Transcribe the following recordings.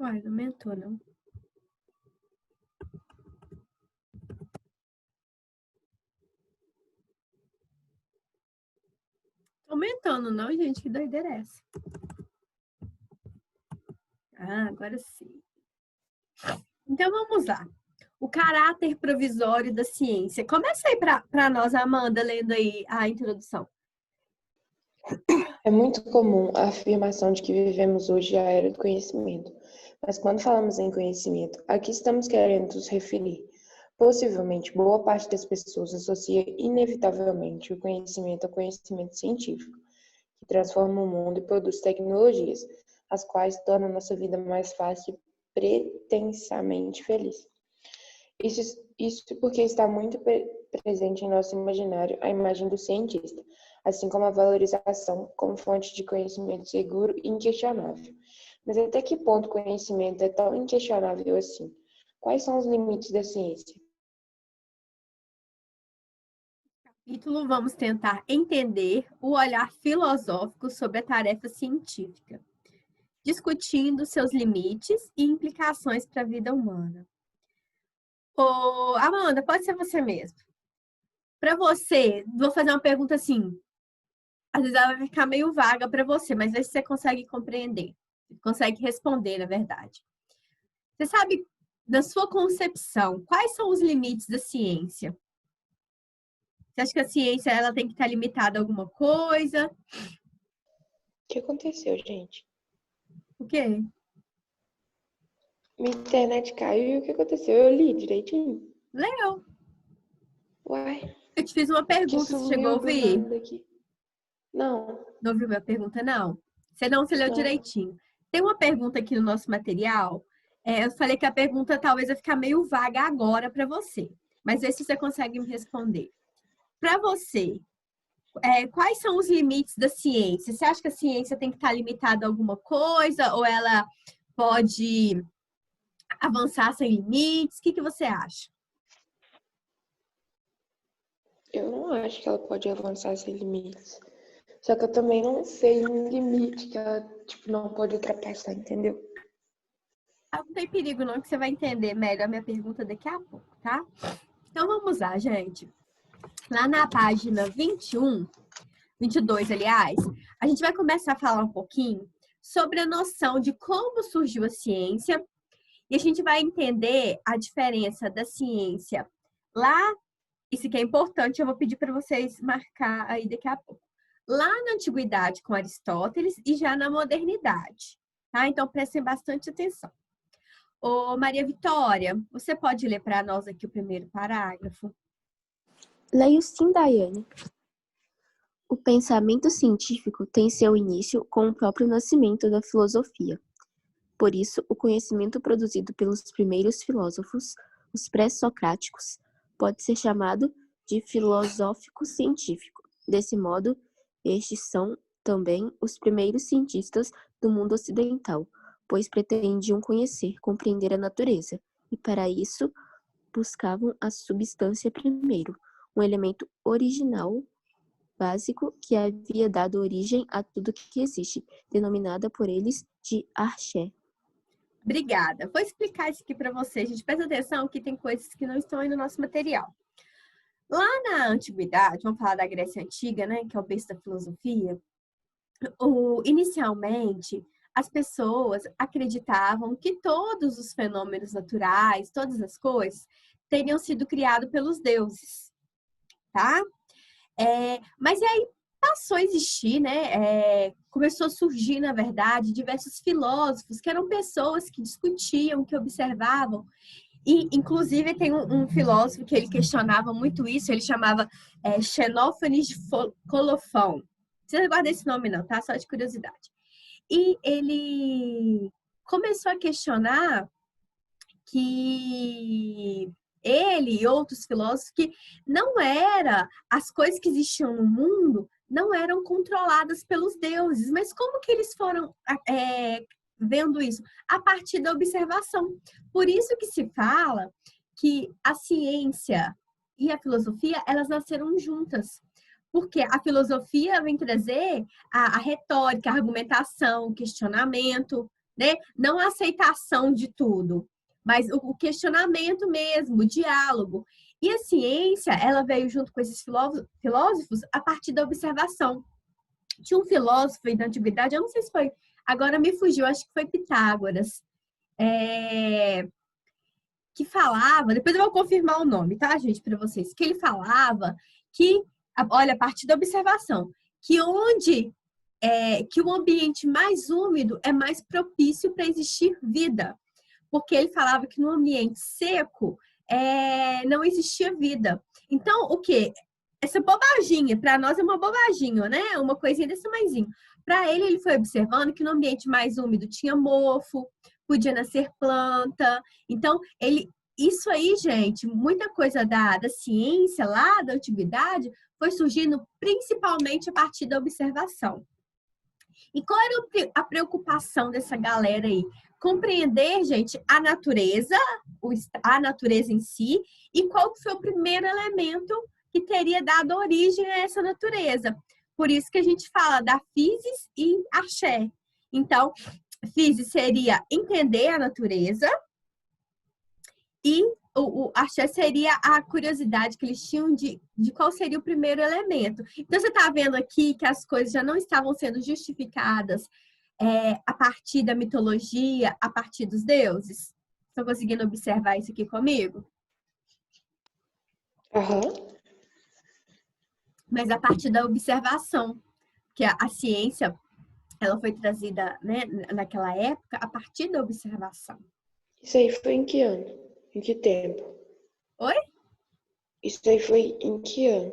Uai, não aumentou, não. Tô aumentando, não, gente? Que doideira é essa? Ah, agora sim. Então, vamos lá. O caráter provisório da ciência. Começa aí para nós, Amanda, lendo aí a introdução. É muito comum a afirmação de que vivemos hoje a era do conhecimento. Mas quando falamos em conhecimento, a que estamos querendo nos referir? Possivelmente, boa parte das pessoas associa inevitavelmente o conhecimento ao conhecimento científico, que transforma o mundo e produz tecnologias, as quais tornam nossa vida mais fácil e pretensamente feliz. Isso porque está muito presente em nosso imaginário a imagem do cientista, assim como a valorização como fonte de conhecimento seguro e inquestionável. Mas até que ponto o conhecimento é tão inquestionável assim? Quais são os limites da ciência? Capítulo, vamos tentar entender o olhar filosófico sobre a tarefa científica, discutindo seus limites e implicações para a vida humana. Ô, Amanda, pode ser você mesmo. Para você, vou fazer uma pergunta assim, às vezes ela vai ficar meio vaga para você, mas vê se você consegue compreender, consegue responder, na verdade. Você sabe, na sua concepção, quais são os limites da ciência? Você acha que a ciência ela tem que estar limitada a alguma coisa? O que aconteceu, gente? O quê? Minha internet caiu e o que aconteceu? Eu li direitinho. Legal. Uai, Eu te fiz uma que pergunta, você chegou a sumiu do ouvir? nada aqui. Não, Não ouviu minha pergunta, não? Você leu não. direitinho. Tem uma pergunta aqui no nosso material. Eu falei que a pergunta talvez vai ficar meio vaga agora para você, mas vê se você consegue me responder. Para você, quais são os limites da ciência? Você acha que a ciência tem que estar limitada a alguma coisa ou ela pode avançar sem limites? O que você acha? Eu não acho que ela pode avançar sem limites. Só que eu também não sei um limite que ela, não pode ultrapassar, entendeu? Ah, não tem perigo não, que você vai entender melhor a minha pergunta daqui a pouco, tá? Então vamos lá, gente. Lá na página 22, aliás, a gente vai começar a falar um pouquinho sobre a noção de como surgiu a ciência e a gente vai entender a diferença da ciência lá, isso que é importante, eu vou pedir para vocês marcar aí daqui a pouco. Lá na antiguidade com Aristóteles e já na modernidade, tá? Então prestem bastante atenção. Ô, Maria Vitória, você pode ler para nós aqui o primeiro parágrafo? Leio sim, Daiane. O pensamento científico tem seu início com o próprio nascimento da filosofia. Por isso, o conhecimento produzido pelos primeiros filósofos, os pré-socráticos, pode ser chamado de filosófico-científico. Desse modo, estes são também os primeiros cientistas do mundo ocidental, pois pretendiam conhecer, compreender a natureza, e para isso buscavam a substância primeiro, um elemento original, básico, que havia dado origem a tudo que existe, denominada por eles de arché. Obrigada. Vou explicar isso aqui para vocês. Gente, presta atenção que tem coisas que não estão aí no nosso material. Lá na antiguidade, vamos falar da Grécia Antiga, né, que é o berço da filosofia, inicialmente as pessoas acreditavam que todos os fenômenos naturais, todas as coisas, teriam sido criados pelos deuses, tá? Mas aí passou a existir, né? Começou a surgir, na verdade, diversos filósofos que eram pessoas que discutiam, que observavam. E, inclusive, tem um filósofo que ele questionava muito isso, ele chamava Xenófanes de Colofão. Não precisa guardar esse nome, não, tá? Só de curiosidade. E ele começou a questionar que ele e outros filósofos que não era as coisas que existiam no mundo não eram controladas pelos deuses, mas como que eles foram vendo isso? A partir da observação. Por isso que se fala que a ciência e a filosofia, elas nasceram juntas. Porque a filosofia vem trazer a retórica, a argumentação, o questionamento, né? Não a aceitação de tudo, mas o questionamento mesmo, o diálogo. E a ciência, ela veio junto com esses filósofos a partir da observação. Tinha um filósofo aí da antiguidade, eu não sei se foi, agora me fugiu, acho que foi Pitágoras, que falava, depois eu vou confirmar o nome, tá, gente, para vocês, que ele falava que, olha, a partir da observação, que que o ambiente mais úmido é mais propício para existir vida, porque ele falava que no ambiente seco não existia vida. Então, o que? Essa bobaginha, para nós é uma bobaginha, né? Uma coisinha desse tamanhozinho. Para ele foi observando que no ambiente mais úmido tinha mofo, podia nascer planta. Então, isso aí, gente, muita coisa da ciência lá da antiguidade foi surgindo principalmente a partir da observação. E qual era a preocupação dessa galera aí? Compreender, gente, a natureza em si, e qual foi o primeiro elemento que teria dado origem a essa natureza. Por isso que a gente fala da physis e axé. Então, physis seria entender a natureza e o axé seria a curiosidade que eles tinham de qual seria o primeiro elemento. Então, você está vendo aqui que as coisas já não estavam sendo justificadas a partir da mitologia, a partir dos deuses? Estão conseguindo observar isso aqui comigo? Aham. Mas a partir da observação, que a ciência ela foi trazida, né, naquela época a partir da observação. Isso aí foi em que ano? Em que tempo? Oi? Isso aí foi em que ano?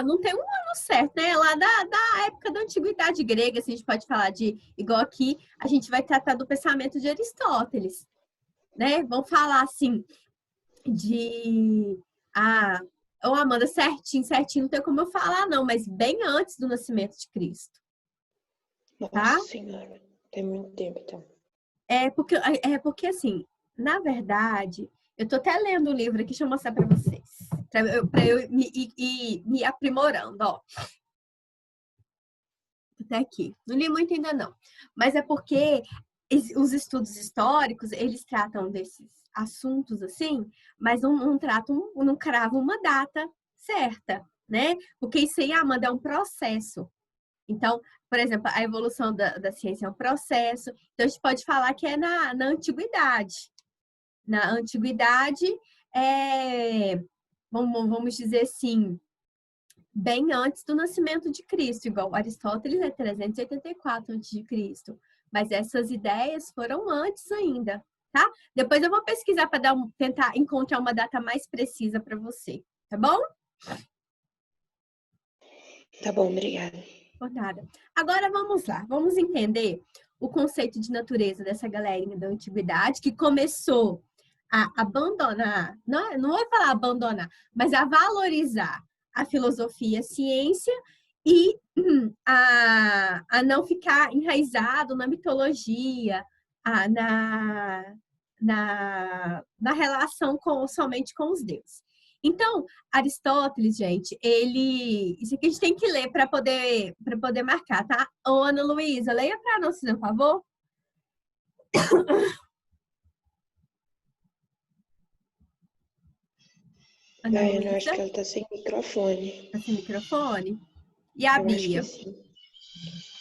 Não tem um ano certo, né? Lá da época da antiguidade grega, assim, a gente pode falar igual aqui, a gente vai tratar do pensamento de Aristóteles, né? Vamos falar assim Amanda, certinho, não tem como eu falar, não, mas bem antes do nascimento de Cristo. Nossa Tá? Senhora, tem muito tempo, então. Porque, assim, na verdade, eu tô até lendo um livro aqui, deixa eu mostrar para vocês, para eu me aprimorando, ó. Até aqui. Não li muito ainda, não. Mas é porque os estudos históricos, eles tratam desses assuntos assim, mas não tratam, não cravam uma data certa, né? Porque isso aí, Amanda, é um processo. Então, por exemplo, a evolução da ciência é um processo. Então, a gente pode falar que é na antiguidade. Na antiguidade, vamos dizer assim, bem antes do nascimento de Cristo, igual Aristóteles é 384 a.C. Mas essas ideias foram antes ainda, tá? Depois eu vou pesquisar para tentar encontrar uma data mais precisa para você, tá bom? Tá bom, obrigada. Por nada. Agora vamos lá, vamos entender o conceito de natureza dessa galerinha da antiguidade que começou a abandonar, não vou falar abandonar, mas a valorizar a filosofia, a ciência e a não ficar enraizado na mitologia, na relação somente com os deuses. Então, Aristóteles, gente, isso aqui a gente tem que ler para poder marcar, tá? Ô, Ana Luísa, leia para nós, por favor. Ana Daiane, eu acho Luísa, que ela tá sem microfone. tá sem microfone. E a Eu acho que Bia? sim.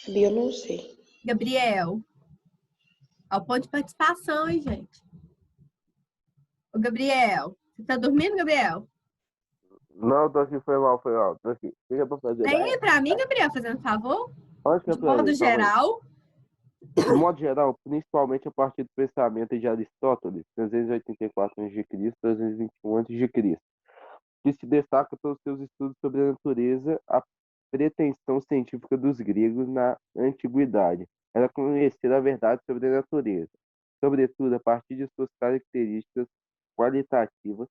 A Bia eu não sei. Gabriel. Ao ponto de participação, hein, gente? Ô, Gabriel, você tá dormindo, Gabriel? Não, tô aqui, foi mal, tô aqui. O que é pra fazer? Leia para mim, Gabriel, fazendo favor. Onde que é De pra modo mim? Calma aí. geral. De modo geral, principalmente a partir do pensamento de Aristóteles, 384 a.C., 321 a.C., que se destaca pelos seus estudos sobre a natureza, a pretensão científica dos gregos na antiguidade era conhecer a verdade sobre a natureza, sobretudo a partir de suas características qualitativas.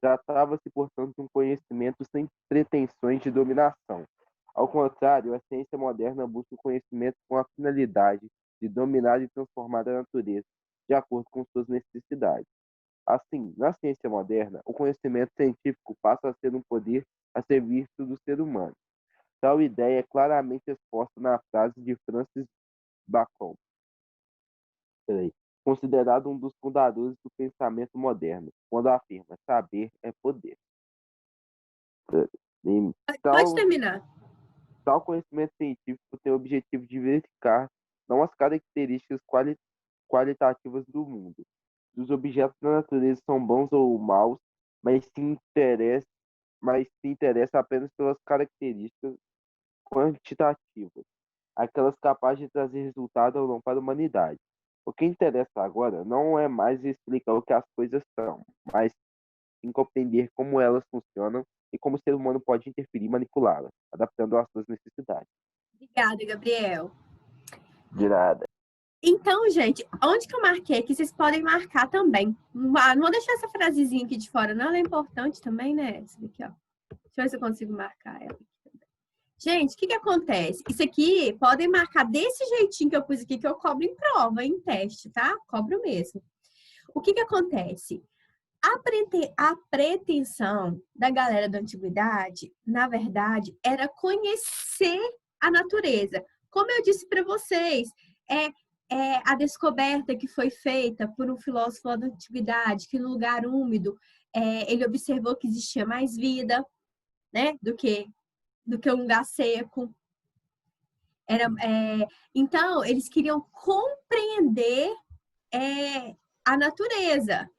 Tratava-se, portanto, de um conhecimento sem pretensões de dominação. Ao contrário, a ciência moderna busca o conhecimento com a finalidade de dominar e transformar a natureza de acordo com suas necessidades. Assim, na ciência moderna, o conhecimento científico passa a ser um poder a serviço do ser humano. Tal ideia é claramente exposta na frase de Francis Bacon, considerado um dos fundadores do pensamento moderno, quando afirma saber é poder. E Pode terminar. Tal conhecimento científico tem o objetivo de verificar não as características qualitativas do mundo, dos objetos da natureza são bons ou maus, mas se interessa apenas pelas características quantitativas, aquelas capazes de trazer resultado ou não para a humanidade. O que interessa agora não é mais explicar o que as coisas são, mas sim compreender como elas funcionam e como o ser humano pode interferir e manipulá-las, adaptando às suas necessidades. Obrigada, Gabriel. De nada. Então, gente, onde que eu marquei aqui, vocês podem marcar também. Não vou deixar essa frasezinha aqui de fora, não. Ela é importante também, né? Essa daqui, ó. Deixa eu ver se eu consigo marcar ela aqui também. Gente, o que acontece? Isso aqui, podem marcar desse jeitinho que eu pus aqui, que eu cobro em prova, em teste, tá? Cobro mesmo. O que acontece? A pretensão da galera da antiguidade, na verdade, era conhecer a natureza. Como eu disse para vocês, é a descoberta que foi feita por um filósofo da antiguidade, que no lugar úmido ele observou que existia mais vida, né, do que um lugar seco. Então, eles queriam compreender a natureza.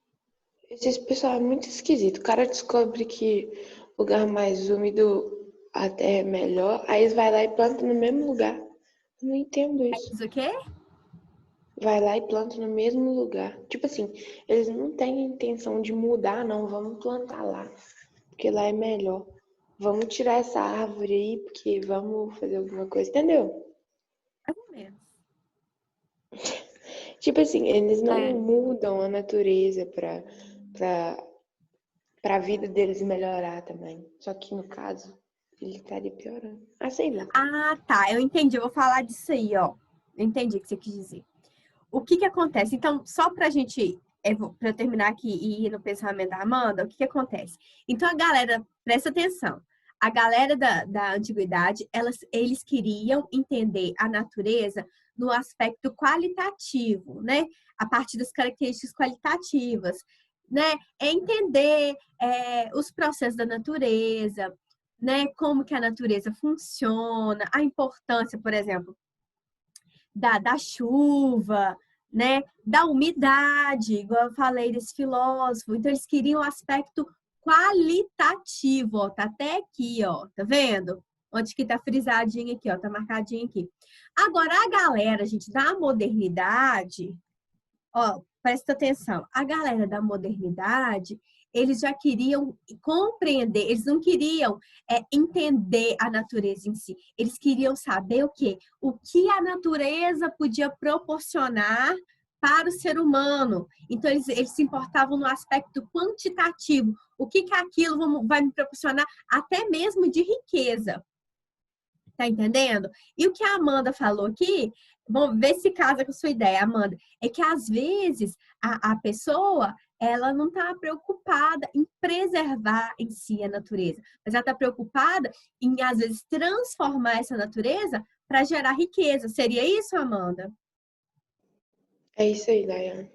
Esse pessoal é muito esquisito. O cara descobre que lugar mais úmido a terra é melhor, aí eles vai lá e planta no mesmo lugar. Eu não entendo isso. Isso o quê? Vai lá e planta no mesmo lugar. Tipo assim, eles não têm a intenção de mudar, não. Vamos plantar lá, porque lá é melhor. Vamos tirar essa árvore aí, porque vamos fazer alguma coisa, entendeu? Mais ou menos. Tipo assim, eles não mudam a natureza pra vida deles melhorar também. Só que no caso, ele estaria piorando. Ah, sei lá. Ah, tá. Eu entendi. Eu vou falar disso aí, ó. Eu entendi o que você quis dizer. O que acontece? Então, só pra gente, pra terminar aqui e ir no pensamento da Amanda, o que acontece? Então, a galera, presta atenção. A galera da antiguidade, eles queriam entender a natureza no aspecto qualitativo, né? A partir das características qualitativas, né? É entender os processos da natureza, né? Como que a natureza funciona, a importância, por exemplo, da chuva, né? Da umidade, igual eu falei desse filósofo. Então, eles queriam um aspecto qualitativo, ó. Tá até aqui, ó. Tá vendo? Onde que tá frisadinho aqui, ó. Tá marcadinho aqui. Agora, a galera, gente, da modernidade, ó, presta atenção. A galera da modernidade, eles já queriam compreender, eles não queriam entender a natureza em si. Eles queriam saber o quê? O que a natureza podia proporcionar para o ser humano. Então, eles se importavam no aspecto quantitativo. O que aquilo vai me proporcionar até mesmo de riqueza. Tá entendendo? E o que a Amanda falou aqui, vamos ver se casa com a sua ideia, Amanda, é que às vezes a pessoa, ela não está preocupada em preservar em si a natureza, mas ela está preocupada em, às vezes, transformar essa natureza para gerar riqueza. Seria isso, Amanda? É isso aí, Dayane.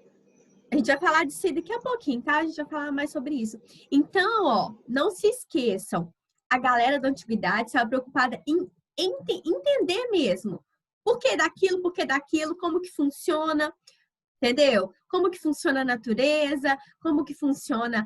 A gente vai falar disso aí daqui a pouquinho, tá? A gente vai falar mais sobre isso. Então, ó, não se esqueçam, a galera da antiguidade estava preocupada em entender mesmo. Por que daquilo, como que funciona, entendeu? Como que funciona a natureza, como que funciona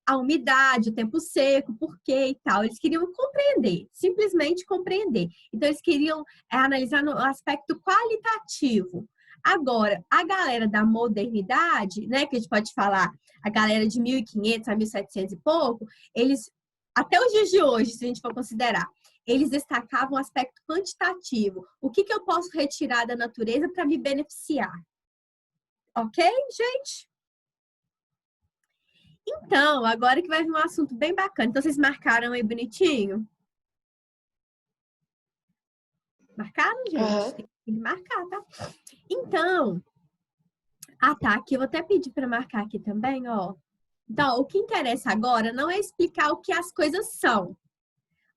a umidade, o tempo seco, por quê e tal. Eles queriam compreender, simplesmente compreender. Então, eles queriam analisar no aspecto qualitativo. Agora, a galera da modernidade, né, que a gente pode falar, a galera de 1500 a 1700 e pouco, eles, até os dias de hoje, se a gente for considerar, eles destacavam o aspecto quantitativo. O que eu posso retirar da natureza para me beneficiar? Ok, gente? Então, agora que vai vir um assunto bem bacana. Então, vocês marcaram aí bonitinho? Marcaram, gente? Aham. Tem que marcar, tá? Então, tá. Aqui eu vou até pedir para marcar aqui também, ó. Então, o que interessa agora não é explicar o que as coisas são,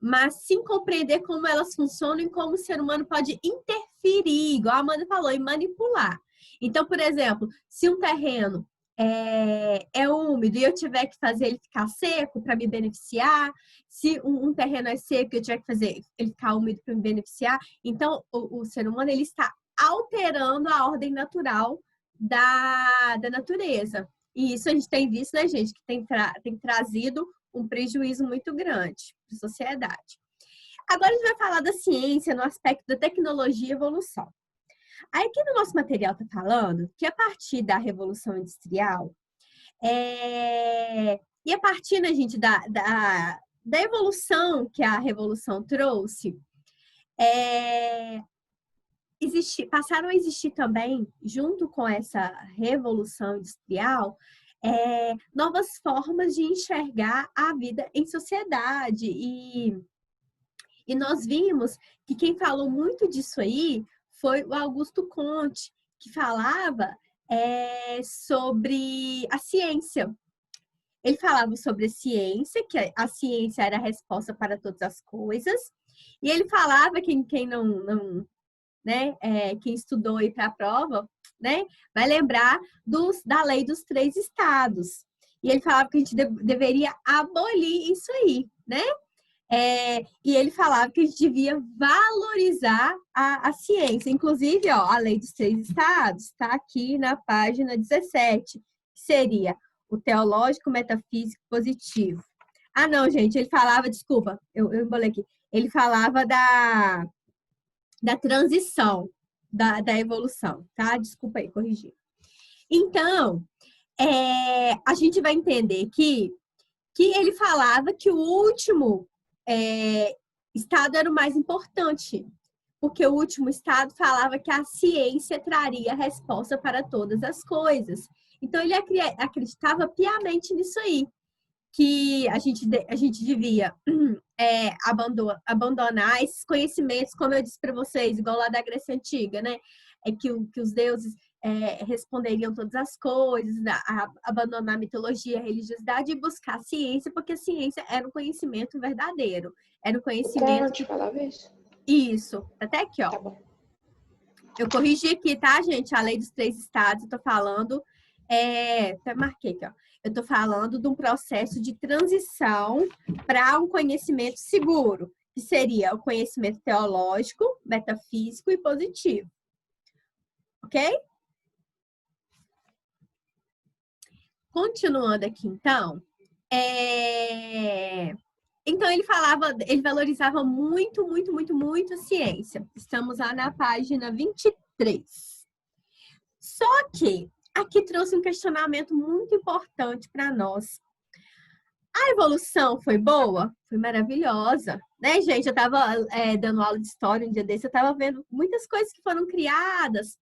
mas sim compreender como elas funcionam e como o ser humano pode interferir, igual a Amanda falou, e manipular. Então, por exemplo, se um terreno é úmido e eu tiver que fazer ele ficar seco para me beneficiar, se um terreno é seco e eu tiver que fazer ele ficar úmido para me beneficiar, então o ser humano ele está alterando a ordem natural da natureza. E isso a gente tem visto, né, gente, que tem trazido um prejuízo muito grande para a sociedade. Agora a gente vai falar da ciência no aspecto da tecnologia e evolução. Aí aqui no nosso material está falando que a partir da Revolução Industrial, e a partir, né, gente, da evolução que a Revolução trouxe, passaram a existir também, junto com essa Revolução Industrial, novas formas de enxergar a vida em sociedade. E nós vimos que quem falou muito disso aí foi o Augusto Comte, que falava sobre a ciência. Ele falava sobre a ciência, que a ciência era a resposta para todas as coisas. E ele falava, quem não né, quem estudou aí para a prova, né, vai lembrar da lei dos 3 estados. E ele falava que a gente deveria abolir isso aí, né? E ele falava que a gente devia valorizar a ciência. Inclusive, ó, a lei dos 3 estados está aqui na página 17, que seria o teológico, metafísico, positivo. Ah, não, gente, ele falava, desculpa, eu embolei aqui. Ele falava da transição, da evolução, tá? Desculpa aí, corrigir. Então, a gente vai entender que ele falava que o último estado era o mais importante, porque o último estado falava que a ciência traria a resposta para todas as coisas. Então, ele acreditava piamente nisso aí, que a gente devia abandonar esses conhecimentos, como eu disse para vocês, igual lá da Grécia Antiga, né? Que os deuses responderiam todas as coisas, abandonar a mitologia, a religiosidade e buscar a ciência, porque a ciência era um conhecimento verdadeiro. Era um conhecimento... Pode falar isso? Isso. Até aqui, ó. Tá bom. Eu corrigi aqui, tá, gente? A lei dos 3 estados, eu tô falando... até marquei aqui, ó. Eu tô falando de um processo de transição para um conhecimento seguro, que seria o conhecimento teológico, metafísico e positivo. Ok? Continuando aqui, então, então ele valorizava muito, muito, muito, muito a ciência. Estamos lá na página 23. Só que aqui trouxe um questionamento muito importante para nós. A evolução foi boa? Foi maravilhosa, né, gente? Eu estava dando aula de história um dia desse, eu estava vendo muitas coisas que foram criadas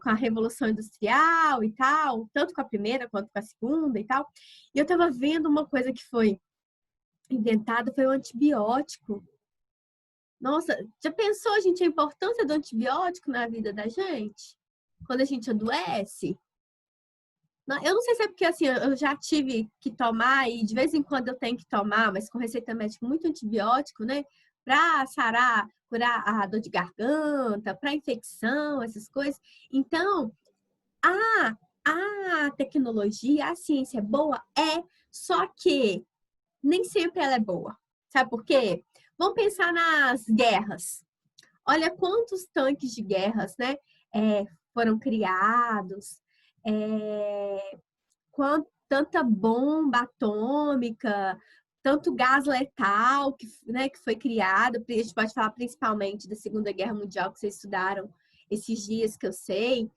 com a Revolução Industrial e tal, tanto com a primeira quanto com a segunda e tal. E eu estava vendo uma coisa que foi inventada, foi o antibiótico. Nossa, já pensou, gente, a importância do antibiótico na vida da gente? Quando a gente adoece? Eu não sei se é porque, assim, eu já tive que tomar e de vez em quando eu tenho que tomar, mas com receita médica, muito antibiótico, né? Para sarar, curar a dor de garganta, para infecção, essas coisas. Então, a tecnologia, a ciência é boa? Só que nem sempre ela é boa. Sabe por quê? Vamos pensar nas guerras. Olha quantos tanques de guerras, né, foram criados, tanta bomba atômica, tanto gás letal que foi criado. A gente pode falar principalmente da Segunda Guerra Mundial, que vocês estudaram esses dias, que eu sei.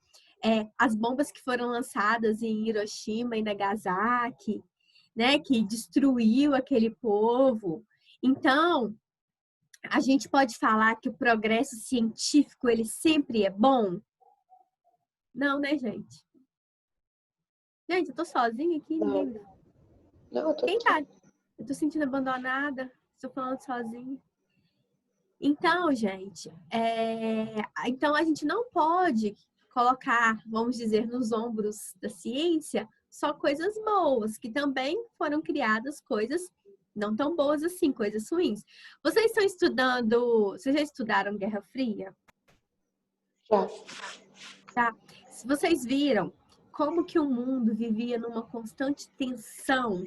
As bombas que foram lançadas em Hiroshima e Nagasaki, né, que destruiu aquele povo. Então, a gente pode falar que o progresso científico, ele sempre é bom? Não, né, gente? Gente, eu tô sozinha aqui, ninguém... Não, eu tô Quem aqui. tá? Eu tô sentindo abandonada, estou falando sozinha. Então, gente, então a gente não pode colocar, vamos dizer, nos ombros da ciência só coisas boas, que também foram criadas coisas não tão boas assim, coisas ruins. Vocês estão estudando, vocês já estudaram Guerra Fria? Já. Tá? Se vocês viram como que o mundo vivia numa constante tensão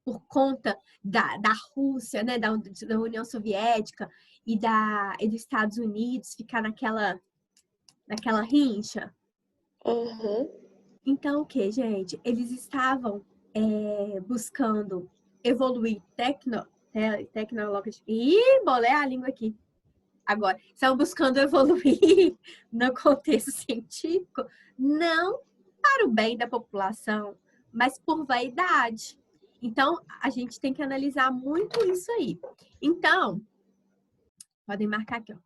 por conta da Rússia, né, da União Soviética e dos Estados Unidos ficar naquela rincha. Uhum. Então, o que, gente? Eles estavam buscando evoluir tecnologicamente. Ih, bolei a língua aqui. Agora, estavam buscando evoluir no contexto científico, não para o bem da população, mas por vaidade. Então, a gente tem que analisar muito isso aí. Então, podem marcar aqui, ó.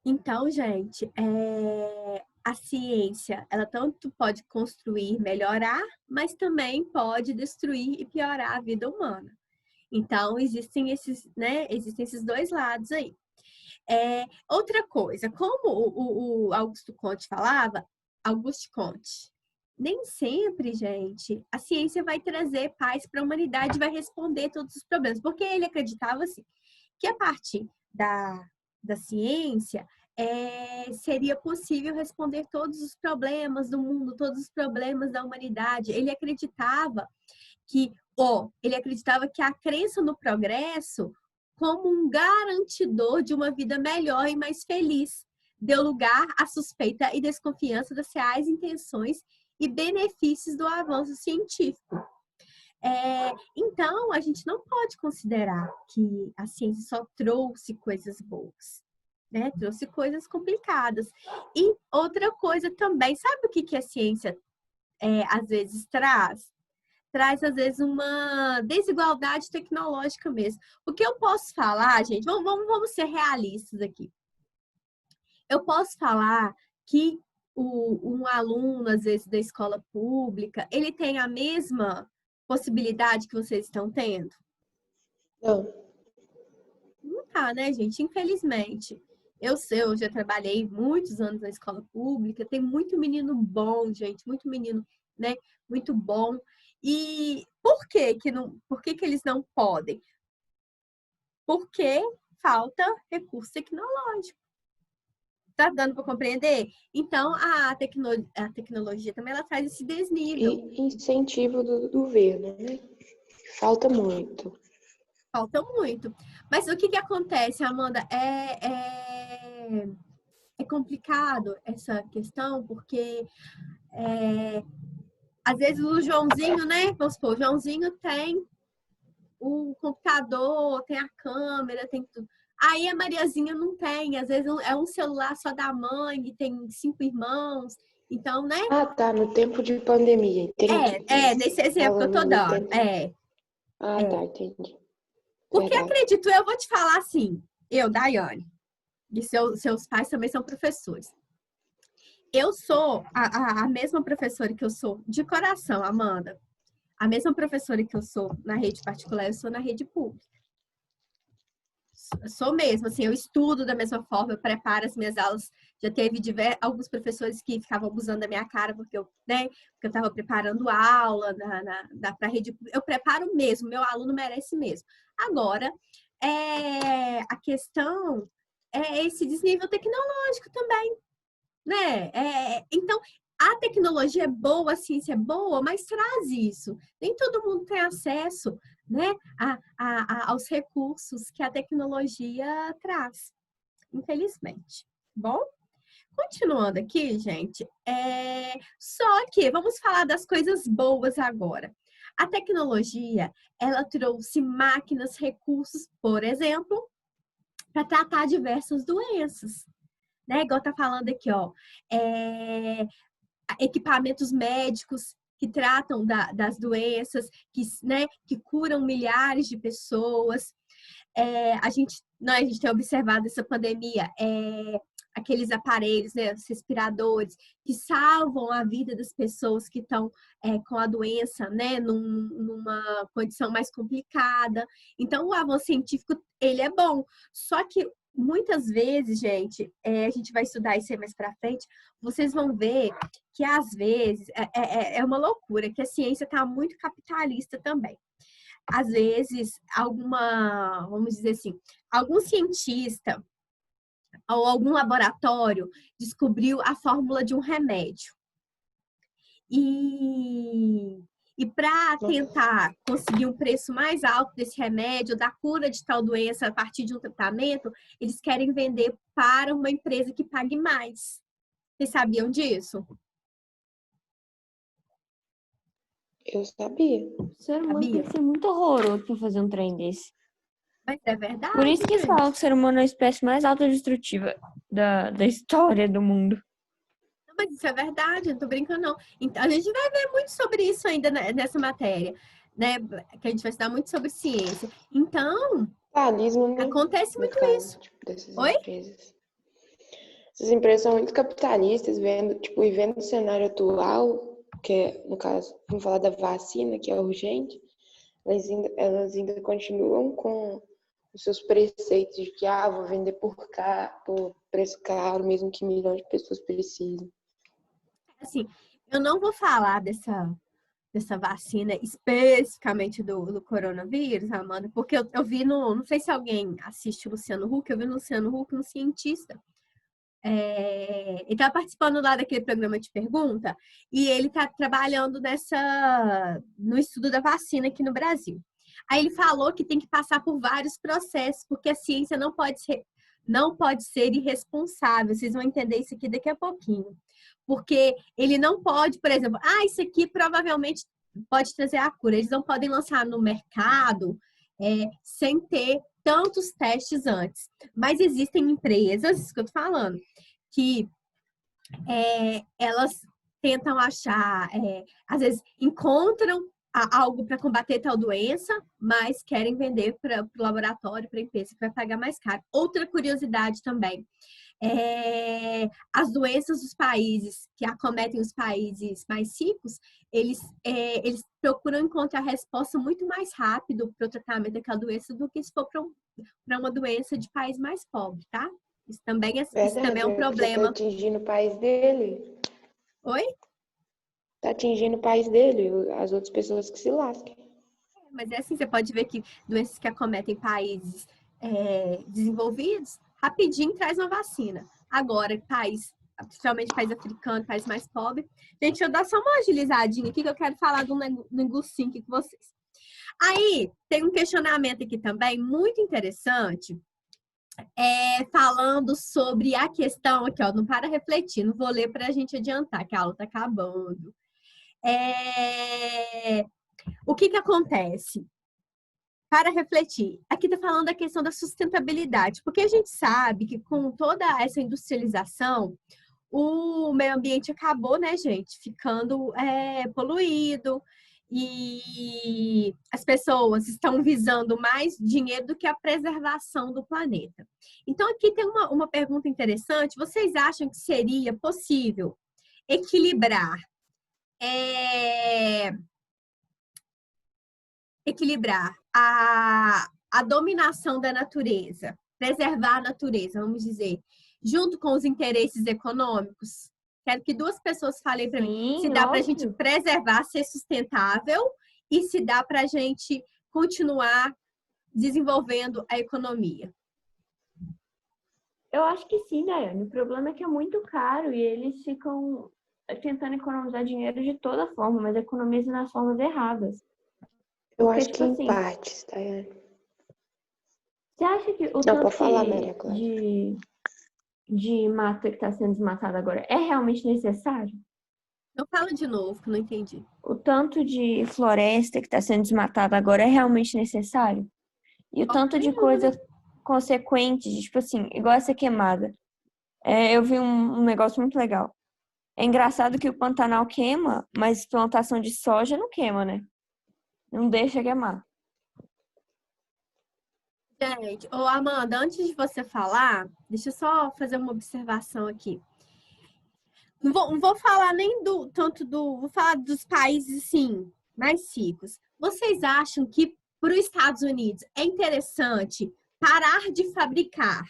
Então, gente, a ciência, ela tanto pode construir, melhorar, mas também pode destruir e piorar a vida humana. Então, existem esses dois lados aí. Outra coisa, como o Augusto Comte falava, Auguste Comte, nem sempre, gente, a ciência vai trazer paz para a humanidade, vai responder todos os problemas, porque ele acreditava assim, que a partir da ciência seria possível responder todos os problemas do mundo, todos os problemas da humanidade. Ele acreditava que a crença no progresso como um garantidor de uma vida melhor e mais feliz deu lugar à suspeita e desconfiança das reais intenções e benefícios do avanço científico. Então, a gente não pode considerar que a ciência só trouxe coisas boas, né? Trouxe coisas complicadas. E outra coisa também, sabe o que a ciência às vezes traz? Traz, às vezes, uma desigualdade tecnológica mesmo. O que eu posso falar, gente, vamos ser realistas aqui. Eu posso falar que um aluno, às vezes, da escola pública, ele tem a mesma possibilidade que vocês estão tendo? Não. Não tá, né, gente? Infelizmente. Eu já trabalhei muitos anos na escola pública, tem muito menino bom, gente, muito menino, né, muito bom. E por que eles não podem? Porque falta recurso tecnológico. Tá dando para compreender? Então, a tecnologia também ela traz esse desnível. E incentivo do governo, né? Falta muito. Falta muito. Mas o que acontece, Amanda? É complicado essa questão, porque às vezes o Joãozinho, né? Vamos supor, o Joãozinho tem o computador, tem a câmera, tem tudo. Aí a Mariazinha não tem, às vezes é um celular só da mãe, e tem 5 irmãos. Então, né? Ah, tá, no tempo de pandemia, entendi. Nesse exemplo que eu tô dando. Ah, tá, entendi. Porque Verdade. acredito, eu vou te falar assim, eu, Daiane, e seus pais também são professores. Eu sou a mesma professora que eu sou de coração, Amanda. A mesma professora que eu sou na rede particular, eu sou na rede pública. Sou mesmo, assim, eu estudo da mesma forma, eu preparo as minhas aulas. Já teve alguns professores que ficavam abusando da minha cara porque eu estava preparando aula para a rede pública. Eu preparo mesmo, meu aluno merece mesmo. Agora, a questão é esse desnível tecnológico também, né? Então, a tecnologia é boa, a ciência é boa, mas traz isso. Nem todo mundo tem acesso, né, aos recursos que a tecnologia traz, infelizmente. Bom, continuando aqui, gente, só que vamos falar das coisas boas agora. A tecnologia, ela trouxe máquinas, recursos, por exemplo, para tratar diversas doenças, né? Igual tá falando aqui, ó, equipamentos médicos que tratam das doenças, que curam milhares de pessoas. A gente tem observado essa pandemia, aqueles aparelhos, né, os respiradores, que salvam a vida das pessoas que estão com a doença, né, numa condição mais complicada. Então, o avanço científico, ele é bom. Só que muitas vezes, gente, a gente vai estudar isso aí mais pra frente, vocês vão ver que às vezes é uma loucura, que a ciência está muito capitalista também. Às vezes, vamos dizer assim, algum cientista ou algum laboratório descobriu a fórmula de um remédio. E para tentar conseguir um preço mais alto desse remédio, da cura de tal doença a partir de um tratamento, eles querem vender para uma empresa que pague mais. Vocês sabiam disso? Eu sabia. O ser humano Sabia? tem que ser muito horroroso pra fazer um trem desse. Mas é verdade. Por isso que gente. falam que o ser humano é a espécie mais autodestrutiva da história do mundo. Não, mas isso é verdade, eu não tô brincando, não. Então, a gente vai ver muito sobre isso ainda nessa matéria, né? Que a gente vai estudar muito sobre ciência. Então, Capitalismo, né? acontece No muito caso, isso. tipo, dessas Oi? empresas. Essas empresas são muito capitalistas, e vendo o cenário atual, que é, no caso, vamos falar da vacina, que é urgente, elas ainda continuam com os seus preceitos de que, vou vender por preço caro, mesmo que milhões de pessoas precisem. Assim, eu não vou falar dessa vacina especificamente do coronavírus, Amanda, porque eu vi não sei se alguém assiste o Luciano Huck, eu vi no Luciano Huck um cientista. Ele está participando lá daquele programa de pergunta e ele está trabalhando no estudo da vacina aqui no Brasil. Aí ele falou que tem que passar por vários processos, porque a ciência não pode ser irresponsável. Vocês vão entender isso aqui daqui a pouquinho. Porque ele não pode, por exemplo, isso aqui provavelmente pode trazer a cura. Eles não podem lançar no mercado sem ter tantos testes antes. Mas existem empresas, isso que eu tô falando, que elas tentam achar, às vezes encontram algo para combater tal doença, mas querem vender para o laboratório, para a empresa, que vai pagar mais caro. Outra curiosidade também. As doenças dos países que acometem os países mais ricos, eles procuram encontrar a resposta muito mais rápido para o tratamento daquela doença do que se for para uma doença de país mais pobre, tá? Isso também é um problema. Tá atingindo o país dele. Oi? Tá atingindo o país dele, as outras pessoas que se lasquem. Mas assim, você pode ver que doenças que acometem países desenvolvidos, rapidinho traz uma vacina. Agora, principalmente país africano, país mais pobre. Gente, deixa eu dar só uma agilizadinha aqui que eu quero falar de um negocinho aqui com vocês. Aí, tem um questionamento aqui também muito interessante, falando sobre a questão aqui, ó, não para refletir, não vou ler para a gente adiantar, que a aula está acabando. O que acontece? Para refletir, aqui está falando da questão da sustentabilidade, porque a gente sabe que com toda essa industrialização, o meio ambiente acabou, né, gente, ficando poluído e as pessoas estão visando mais dinheiro do que a preservação do planeta. Então, aqui tem uma pergunta interessante. Vocês acham que seria possível equilibrar a dominação da natureza, preservar a natureza, vamos dizer, junto com os interesses econômicos? Quero que duas pessoas falem para mim se dá para a gente preservar, ser sustentável e se dá para a gente continuar desenvolvendo a economia. Eu acho que sim, Daiane. O problema é que é muito caro e eles ficam tentando economizar dinheiro de toda forma, mas economizam nas formas erradas. Eu acho que em partes, Daiane. Você acha que o tanto de mata que está sendo desmatada agora é realmente necessário? Eu falo de novo, que eu não entendi. O tanto de floresta que está sendo desmatada agora é realmente necessário? E o tanto de coisa consequente, tipo assim, igual essa queimada. Eu vi um negócio muito legal. É engraçado que o Pantanal queima, mas plantação de soja não queima, né? Não deixa queimar. Gente, Amanda, antes de você falar, deixa eu só fazer uma observação aqui. Não vou falar nem vou falar dos países, assim, mais ricos. Vocês acham que para os Estados Unidos é interessante parar de fabricar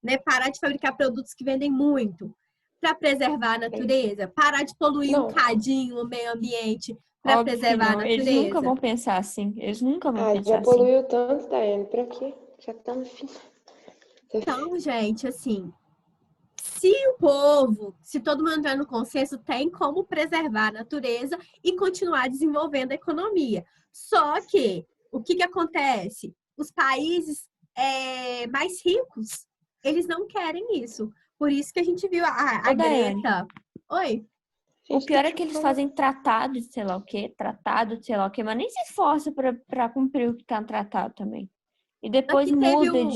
né? Parar de fabricar produtos que vendem muito para preservar a natureza, parar de poluir um Não. cadinho o meio ambiente para Óbvio que preservar a não. Eles nunca natureza. vão pensar assim. Eles nunca vão Ah, pensar já assim. poluiu tanto, Daiane. Pra quê? Já tá no fim. Então, gente, assim, se o povo, se todo mundo entrar no consenso, tem como preservar a natureza e continuar desenvolvendo a economia. Só que, o que acontece? Os países mais ricos, eles não querem isso. Por isso que a gente viu a Ô, Daiane, Greta. Oi? o pior é que eles fazem tratado de sei lá o quê, mas nem se esforça pra cumprir o que tá no tratado também. E depois Aqui teve muda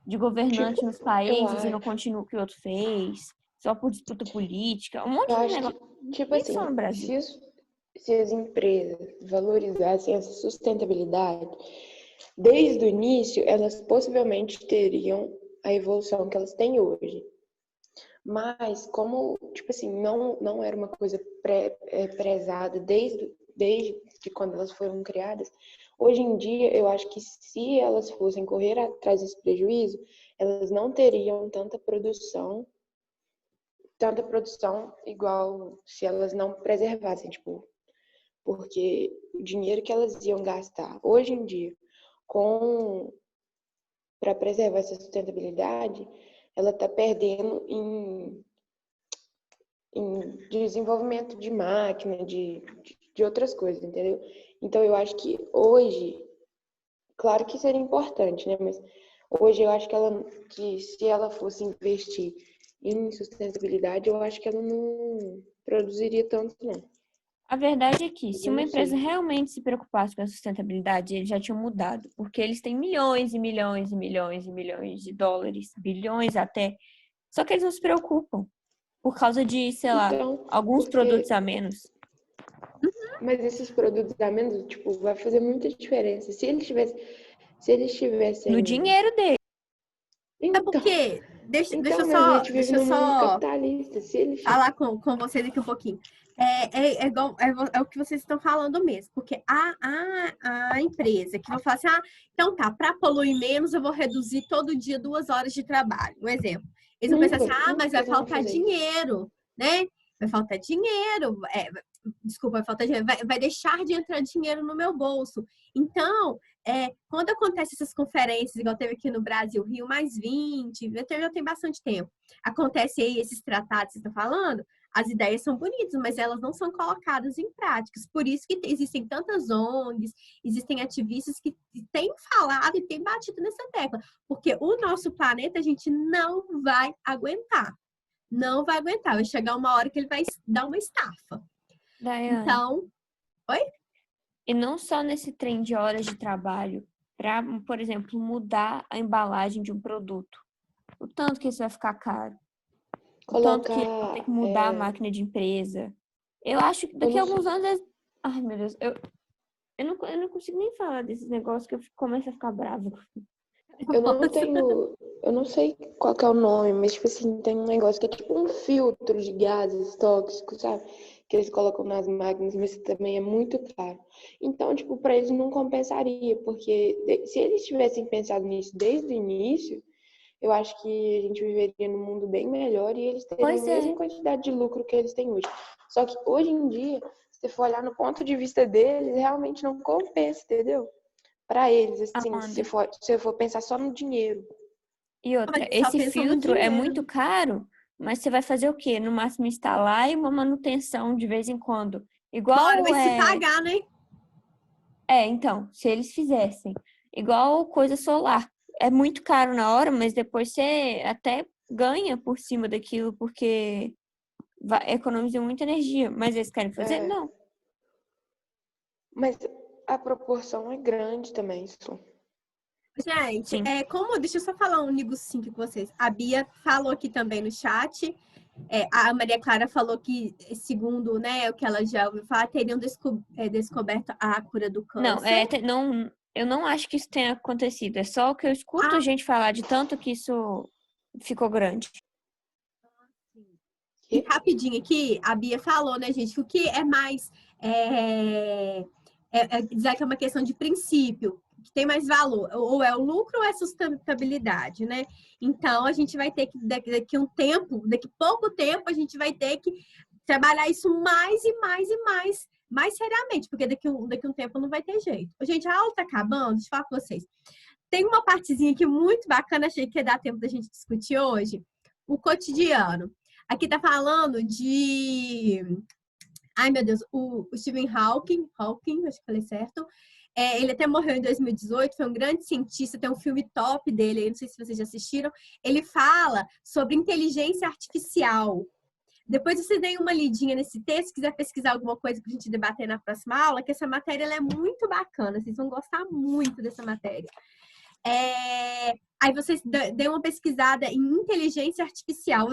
de governante nos eu países e não acho. continua o que o outro fez, só por disputa política, um monte Eu de acho negócio. que, tipo Nem assim, só no Brasil. se as empresas valorizassem essa sustentabilidade, desde o início, elas possivelmente teriam a evolução que elas têm hoje. Mas, como, tipo assim, não era uma coisa prezada desde quando elas foram criadas, hoje em dia, eu acho que se elas fossem correr atrás desse prejuízo, elas não teriam tanta produção igual se elas não preservassem, tipo, porque o dinheiro que elas iam gastar hoje em dia com para preservar essa sustentabilidade, ela está perdendo em desenvolvimento de máquina, de outras coisas, entendeu? Então eu acho que hoje, claro que seria importante, né? Mas hoje eu acho que se ela fosse investir em sustentabilidade, eu acho que ela não produziria tanto, não. A verdade é que, Mas se eu uma não empresa sei. realmente se preocupasse com a sustentabilidade, eles já tinham mudado, porque eles têm milhões e milhões e milhões e milhões de dólares, bilhões até. Só que eles não se preocupam, por causa de, sei lá, Então, alguns porque produtos a menos. mas esses produtos a menos, tipo, vai fazer muita diferença. Se eles No tivessem, dinheiro deles. É então, porque, deixa então, eu mas a só, gente vive deixa eu num mundo só capitalista. Se eles falar com vocês aqui um pouquinho. É o que vocês estão falando mesmo, porque a empresa que vai falar assim, então tá, para poluir menos, eu vou reduzir todo dia 2 horas de trabalho. Um exemplo. Eles vão pensar assim, mas nunca vai eles vão faltar fazer isso. dinheiro, né? Vai faltar dinheiro, desculpa, vai faltar dinheiro, vai deixar de entrar dinheiro no meu bolso. Então, quando acontece essas conferências, igual teve aqui no Brasil, Rio Mais 20, já tem bastante tempo, acontece aí esses tratados que você está falando, as ideias são bonitas, mas elas não são colocadas em práticas. Por isso que existem tantas ONGs, existem ativistas que têm falado e têm batido nessa tecla. Porque o nosso planeta a gente não vai aguentar. Não vai aguentar. Vai chegar uma hora que ele vai dar uma estafa. Daiane, Então, oi? e não só nesse trem de horas de trabalho, para, por exemplo, mudar a embalagem de um produto. O tanto que isso vai ficar caro. O tanto que vão ter Colocar, que mudar a máquina de empresa. Eu acho que eu daqui a não sei, alguns anos. Ai, meu Deus, eu não consigo nem falar desses negócios que eu começo a ficar brava. eu não sei qual que é o nome, mas tipo assim, tem um negócio que é tipo um filtro de gases tóxicos, sabe? Que eles colocam nas máquinas, mas também é muito caro. Então, tipo, para eles não compensaria, porque se eles tivessem pensado nisso desde o início, eu acho que a gente viveria num mundo bem melhor e eles teriam a Pois é. mesma quantidade de lucro que eles têm hoje. Só que hoje em dia, se você for olhar no ponto de vista deles, realmente não compensa, entendeu? Para eles, assim, Amanda. se eu for pensar só no dinheiro. E Mas outra, eles só esse pensam no filtro é dinheiro, muito né? caro, mas você vai fazer o quê? No máximo instalar e uma manutenção de vez em quando. Uma hora Igual vai se pagar, né? então, se eles fizessem igual coisa solar. É muito caro na hora, mas depois você até ganha por cima daquilo, porque economiza muita energia. Mas eles querem fazer? É, Não. mas a proporção é grande também, isso. Gente, Sim. deixa eu só falar um negocinho com vocês. A Bia falou aqui também no chat. A Maria Clara falou que, segundo, né, o que ela já ouviu falar, teriam descoberto a cura do Não, câncer. não, eu não acho que isso tenha acontecido. É só o que eu escuto a gente falar de tanto que isso ficou grande. E rapidinho aqui, a Bia falou, né, gente, que o que é mais. Dizer que é uma questão de princípio. que tem mais valor, ou é o lucro ou é a sustentabilidade, né? Então, a gente vai ter que, daqui pouco tempo, a gente vai ter que trabalhar isso mais e mais seriamente, porque daqui um tempo não vai ter jeito. Gente, a aula tá acabando, deixa eu falar com vocês. Tem uma partezinha aqui muito bacana, achei que ia dar tempo da gente discutir hoje, o cotidiano. Aqui tá falando de... Ai, meu Deus, o Stephen Hawking, acho que falei certo. Ele até morreu em 2018, foi um grande cientista, tem um filme top dele, não sei se vocês já assistiram. Ele fala sobre inteligência artificial. Depois vocês deem uma lidinha nesse texto, se quiser pesquisar alguma coisa para a gente debater na próxima aula, que essa matéria ela é muito bacana, vocês vão gostar muito dessa matéria. Aí vocês dêem uma pesquisada em inteligência artificial.